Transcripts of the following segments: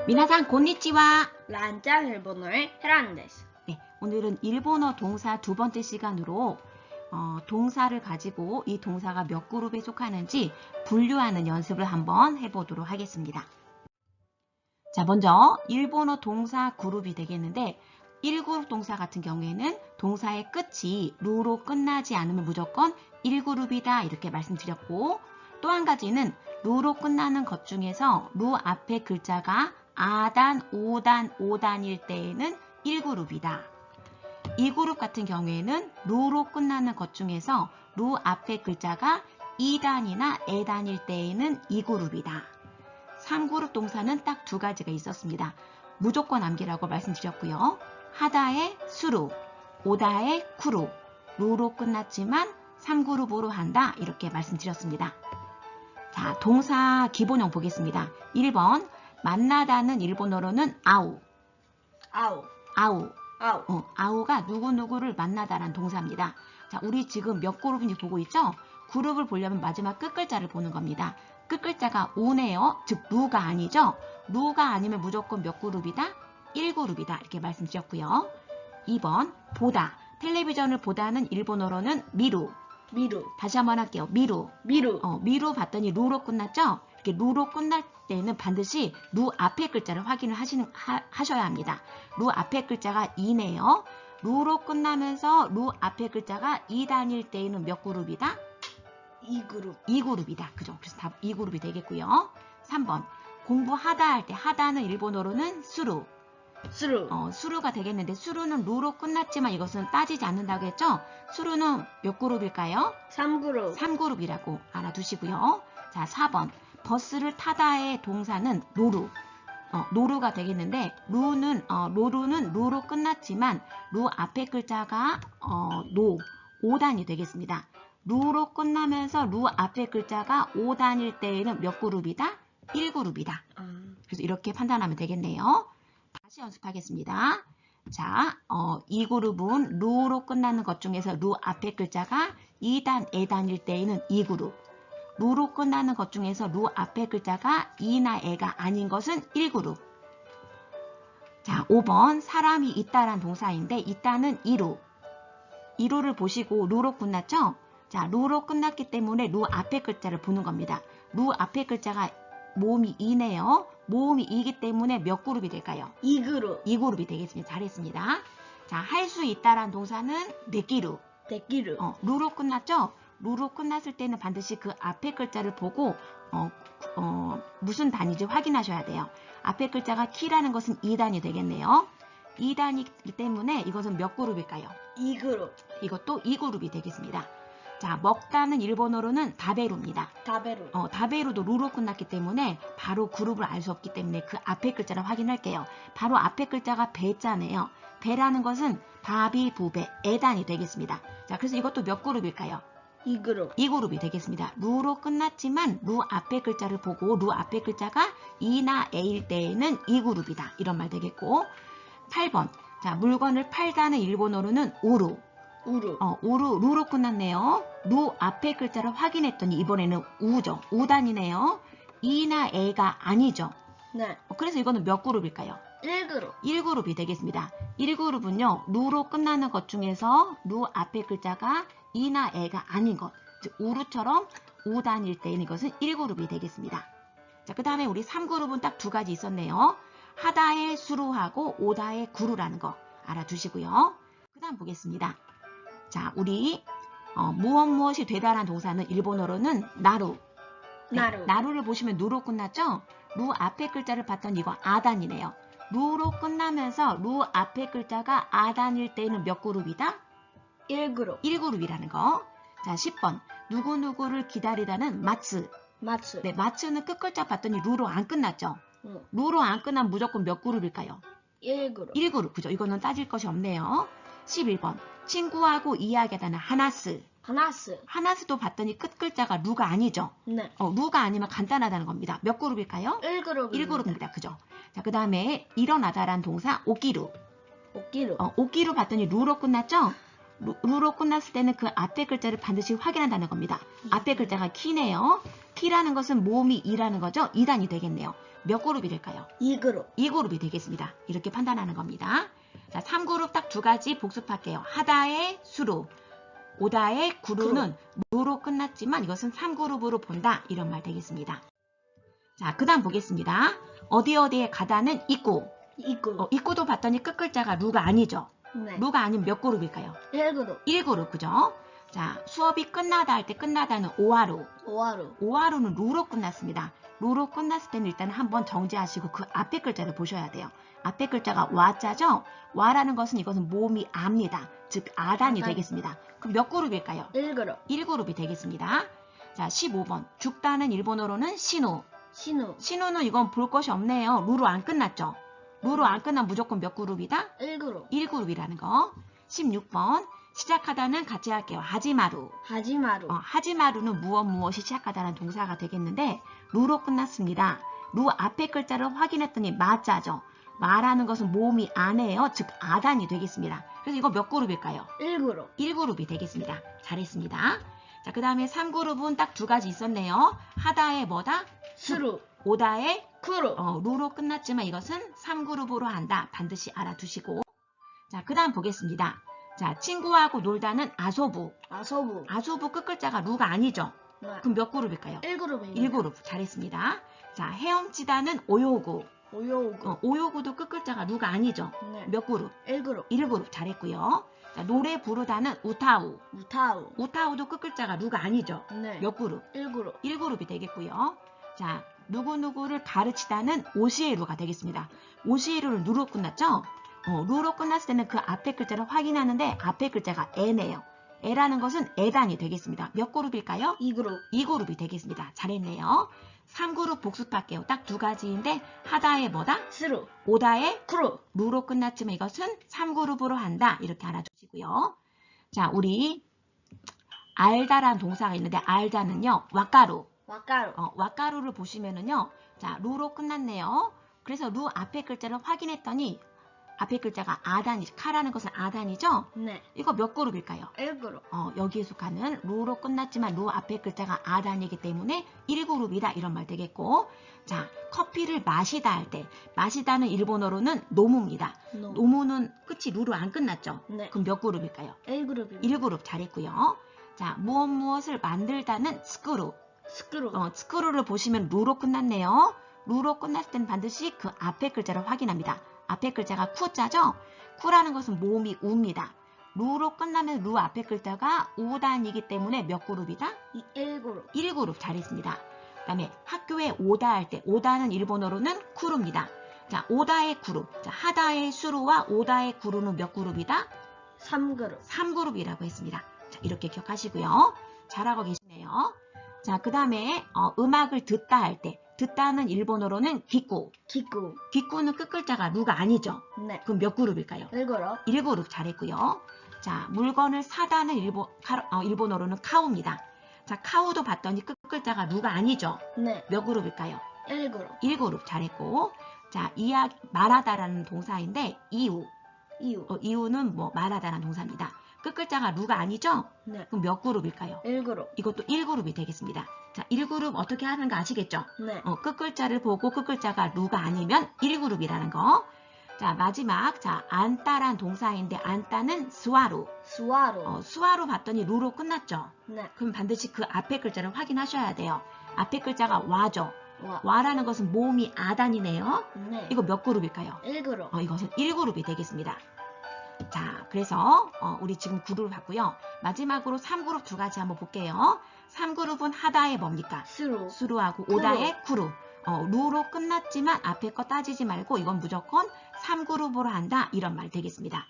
미나상 곤니치와. 란짱 일본어의 헤란 데스. 네, 오늘은 일본어 동사 두 번째 시간으로 동사를 가지고 이 동사가 몇 그룹에 속하는지 분류하는 연습을 한번 해보도록 하겠습니다. 자, 먼저 일본어 동사 그룹이 되겠는데 1그룹 동사 같은 경우에는 동사의 끝이 루로 끝나지 않으면 무조건 1그룹이다 이렇게 말씀드렸고, 또 한 가지는 루로 끝나는 것 중에서 루 앞에 글자가 아단, 오단, 오단일 때에는 1그룹이다. 2그룹 같은 경우에는 루로 끝나는 것 중에서 루 앞에 글자가 2단이나 에단일 때에는 2그룹이다. 3그룹 동사는 딱 두 가지가 있었습니다. 무조건 암기라고 말씀드렸고요. 하다의 수루, 오다의 쿠루, 루로 끝났지만 3그룹으로 한다 이렇게 말씀드렸습니다. 자, 동사 기본형 보겠습니다. 1번, 만나다는 일본어로는 아우. 아우. 아우. 아우. 아우가 누구누구를 만나다라는 동사입니다. 자, 우리 지금 몇 그룹인지 보고 있죠? 그룹을 보려면 마지막 끝글자를 보는 겁니다. 끝글자가 우네요. 즉 루가 아니죠? 루가 아니면 무조건 몇 그룹이다? 1그룹이다 이렇게 말씀드렸고요. 2번, 보다. 텔레비전을 보다는 일본어로는 미루. 미루. 다시 한번 할게요. 미루. 미루. 미루 봤더니 루로 끝났죠? 이렇게 루로 끝날 때는 반드시 루 앞에 글자를 확인을 하셔야 합니다. 루 앞에 글자가 2네요. 루로 끝나면서 루 앞에 글자가 2단일 때에는 몇 그룹이다? 2그룹. 2그룹이다. 그죠? 그래서 답 2그룹이 되겠고요. 3번, 공부하다 할 때 하다는 일본어로는 수루. 수루. 수루가 되겠는데 수루는 루로 끝났지만 이것은 따지지 않는다고 했죠? 수루는 몇 그룹일까요? 3그룹. 3그룹이라고 알아두시고요. 자, 4번. 버스를 타다의 동사는 노루. 노루가 되겠는데 로루는 루로 끝났지만 루 앞에 글자가 5단이 되겠습니다. 루로 끝나면서 루 앞에 글자가 5단일 때에는 몇 그룹이다? 1그룹이다. 그래서 이렇게 판단하면 되겠네요. 다시 연습하겠습니다. 자, 2그룹은 루로 끝나는 것 중에서 루 앞에 글자가 2단, 에단일 때에는 2그룹. 루로 끝나는 것 중에서 루 앞에 글자가 이나 에가 아닌 것은 1그룹. 자, 5번, 사람이 있다란 동사인데 있다는 이루. 이루를 보시고 루로 끝났죠? 자, 루로 끝났기 때문에 루 앞에 글자를 보는 겁니다. 루 앞에 글자가 모음이 2네요. 모음이 2이기 때문에 몇 그룹이 될까요? 2그룹. 2그룹이 되겠습니다. 잘했습니다. 자, 할 수 있다란 동사는 네끼루. 데끼루. 루로 끝났죠? 루로 끝났을 때는 반드시 그 앞에 글자를 보고 무슨 단위인지 확인하셔야 돼요. 앞에 글자가 키라는 것은 2단이 되겠네요. 2단이기 때문에 이것은 몇 그룹일까요? 2그룹. 이것도 2그룹이 되겠습니다. 자, 먹다는 일본어로는 다베루입니다. 다베루. 다베루도 루로 끝났기 때문에 바로 그룹을 알 수 없기 때문에 그 앞에 글자를 확인할게요. 바로 앞에 글자가 배자네요. 배라는 것은 바비, 부배, 에단이 되겠습니다. 자, 그래서 이것도 몇 그룹일까요? 2그룹. 2그룹이 되겠습니다. 루로 끝났지만 루 앞에 글자를 보고 루 앞에 글자가 이나 에일 때에는 2그룹이다. 이런 말 되겠고, 8번. 자, 물건을 팔다는 일본어로는 우루. 우루. 루로 끝났네요. 루 앞에 글자를 확인했더니 이번에는 우죠. 우단이네요. 이나 에가 아니죠. 네. 그래서 이거는 몇 그룹일까요? 1그룹. 1그룹이 되겠습니다. 1그룹은요, 루로 끝나는 것 중에서 루 앞에 글자가 이나 에가 아닌 것, 즉 우루처럼 5단일 때는 이것은 1그룹이 되겠습니다. 자, 그 다음에 우리 3그룹은 딱 두 가지 있었네요. 하다의 수루하고 오다의 구루라는 거 알아두시고요. 그 다음 보겠습니다. 자, 우리 무엇이 되다라는 동사는 일본어로는 나루. 나루. 나루를 보시면 루로 끝났죠? 루 앞에 글자를 봤더니 이거 아단이네요. 루로 끝나면서 루 앞에 글자가 아단일 때는 몇 그룹이다? 1그룹. 1그룹이라는 거. 자, 10번. 누구누구를 기다리다는 마츠. 마츠. 네, 마츠는 끝글자 봤더니 루로 안 끝났죠? 응. 루로 안 끝나면 무조건 몇 그룹일까요? 1그룹. 1그룹. 그죠? 이거는 따질 것이 없네요. 11번. 친구하고 이야기하다는 하나스. 하나스. 하나스도 봤더니 끝글자가 루가 아니죠? 네. 루가 아니면 간단하다는 겁니다. 몇 그룹일까요? 1그룹. 1그룹입니다. 그죠? 자, 그 다음에 일어나다란 동사 오기루. 오기루. 오기루 봤더니 루로 끝났죠? 루로 끝났을 때는 그 앞에 글자를 반드시 확인한다는 겁니다. 앞에 글자가 키네요. 키라는 것은 모음이 2라는 거죠. 2단이 되겠네요. 몇 그룹이 될까요? 2그룹. 2그룹이 되겠습니다. 이렇게 판단하는 겁니다. 자, 3그룹 딱 두 가지 복습할게요. 하다의 수루, 오다의 구루는 루로 끝났지만 이것은 3그룹으로 본다. 이런 말 되겠습니다. 자, 그 다음 보겠습니다. 어디에 가다는 입구. 2그룹. 입구도 봤더니 끝 글자가 루가 아니죠. 네. 루가 아니면 몇 그룹일까요? 1그룹. 1그룹, 그죠? 자, 수업이 끝나다 할 때 끝나다는 오하루. 5하루. 오하루는 루로 끝났습니다. 루로 끝났을 때는 일단 한번 정지하시고 그 앞에 글자를 보셔야 돼요. 앞에 글자가 와자죠? 와라는 것은 이것은 모음이 아입니다. 즉 아단이 되겠습니다. 그럼 몇 그룹일까요? 1그룹. 1그룹이 되겠습니다. 자, 15번. 죽다는 일본어로는 신우. 신우. 신우는 이건 볼 것이 없네요. 루로 안 끝났죠? 루로 안 끝나면 무조건 몇 그룹이다? 1그룹. 1그룹이라는 거. 16번. 시작하다는 같이 할게요. 하지마루. 하지마루. 하지마루는 무엇이 시작하다는 동사가 되겠는데 루로 끝났습니다. 루 앞에 글자를 확인했더니 마자죠. 마라는 것은 모음이 안에요. 즉 아단이 되겠습니다. 그래서 이거 몇 그룹일까요? 1그룹. 1그룹이 되겠습니다. 잘했습니다. 자, 그 다음에 3그룹은 딱 두 가지 있었네요. 하다의 뭐다? 수루. 오다의 그룹. 루로 끝났지만 이것은 3그룹으로 한다. 반드시 알아두시고. 자, 그 다음 보겠습니다. 자, 친구하고 놀다는 아소부. 아소부. 아소부 끝 글자가 루가 아니죠? 네. 그럼 몇 그룹일까요? 1그룹입니다. 1그룹. 잘했습니다. 자, 헤엄치다는 오요구. 오요구. 오요구도 끝 글자가 루가 아니죠? 네. 몇 그룹? 1그룹. 1그룹. 잘했고요. 자, 노래 부르다는 우타우. 우타우. 우타우도 끝 글자가 루가 아니죠? 네. 몇 그룹? 1그룹. 1그룹이 되겠고요. 자, 누구누구를 가르치다는 오시에루가 되겠습니다. 오시에루는 루로 끝났죠? 루로 끝났을 때는 그 앞에 글자를 확인하는데 앞에 글자가 에네요. 에라는 것은 에단이 되겠습니다. 몇 그룹일까요? 2그룹. 2그룹이 되겠습니다. 잘했네요. 3그룹 복습할게요. 딱 두 가지인데 하다의 뭐다? 스루. 오다의 그룹. 루로 끝났지만 이것은 3그룹으로 한다. 이렇게 알아두시고요. 자, 우리 알다란 동사가 있는데 알다는요. 왁가루. 와까루. 왁가루를 보시면은요. 자, 루로 끝났네요. 그래서 루 앞에 글자를 확인했더니 앞에 글자가 아단이, 카라는 것은 아단이죠? 네. 이거 몇 그룹일까요? 1그룹. 여기에 속하는 루로 끝났지만 루 앞에 글자가 아단이기 때문에 1그룹이다 이런 말 되겠고, 자, 커피를 마시다 할 때 마시다는 일본어로는 노무입니다. 노무는 끝이 루로 안 끝났죠? 네. 그럼 몇 그룹일까요? 1그룹입니다. 1그룹. 잘했고요. 자, 무엇을 만들다는 스크루. 스크루. 스크루를 보시면 루로 끝났네요. 루로 끝났을 때는 반드시 그 앞에 글자를 확인합니다. 앞에 글자가 쿠자죠? 쿠라는 것은 모음이 우입니다. 루로 끝나면 루 앞에 글자가 우단이기 때문에 몇 그룹이다? 1그룹. 1그룹. 잘했습니다. 그 다음에 학교에 오다 할 때 오다는 일본어로는 쿠루입니다. 자, 오다의 그룹. 자, 하다의 수루와 오다의 구루는 몇 그룹이다? 3그룹. 3그룹이라고 했습니다. 자, 이렇게 기억하시고요. 잘하고 계시네요. 자, 그 다음에 음악을 듣다 할 때 듣다는 일본어로는 기꾸. 기꾸. 기꾸는 끝 글자가 루가 아니죠? 네. 그럼 몇 그룹일까요? 1그룹. 1그룹. 잘했고요. 자, 물건을 사다는 일본어로는 카우입니다. 자, 카우도 봤더니 끝 글자가 루가 아니죠? 네. 몇 그룹일까요? 1그룹. 1그룹. 잘했고, 자, 말하다라는 동사인데 이유. 이유는 말하다라는 동사입니다. 끝 글자가 루가 아니죠? 네. 그럼 몇 그룹일까요? 1그룹. 이것도 1그룹이 되겠습니다. 자, 1그룹 어떻게 하는가 아시겠죠? 네. 끝 글자를 보고 끝 글자가 루가 아니면 1그룹이라는 거. 자, 마지막. 자, 안따란 동사인데 안따는 스와루. 스와루. 스와루 봤더니 루로 끝났죠? 네. 그럼 반드시 그 앞에 글자를 확인하셔야 돼요. 앞에 글자가 와죠? 와. 와라는 것은 모음이 아단이네요. 네. 이거 몇 그룹일까요? 1그룹. 이것은 1그룹이 되겠습니다. 자, 그래서 우리 지금 구루를 봤고요. 마지막으로 3그룹 두 가지 한번 볼게요. 3그룹은 하다의 뭡니까? 스루. 수루하고 쿠루. 오다의 쿠루. 루로 끝났지만 앞에 거 따지지 말고 이건 무조건 3그룹으로 한다. 이런 말 되겠습니다.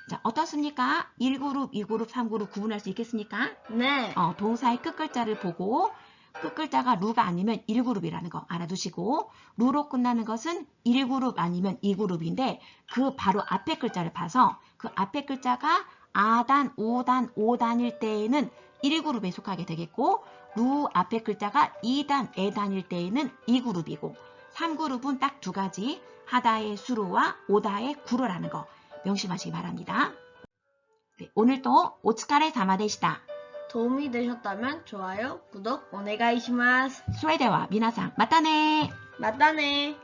자, 어떻습니까? 1그룹, 2그룹, 3그룹 구분할 수 있겠습니까? 네. 동사의 끝 글자를 보고 끝 글자가 루가 아니면 1그룹이라는 거 알아두시고, 루로 끝나는 것은 1그룹 아니면 2그룹인데 그 바로 앞에 글자를 봐서 그 앞에 글자가 아단, 우단, 오단일 때에는 1그룹에 속하게 되겠고, 루 앞에 글자가 2단, 에단일 때에는 2그룹이고, 3그룹은 딱 두 가지, 하다의 수루와 오다의 구루라는 거 명심하시기 바랍니다. 네, 오늘도 오츠카레 사마でした. 도움이 되셨다면 좋아요, 구독, 오네가이시마스. それでは皆さんまたね。またね。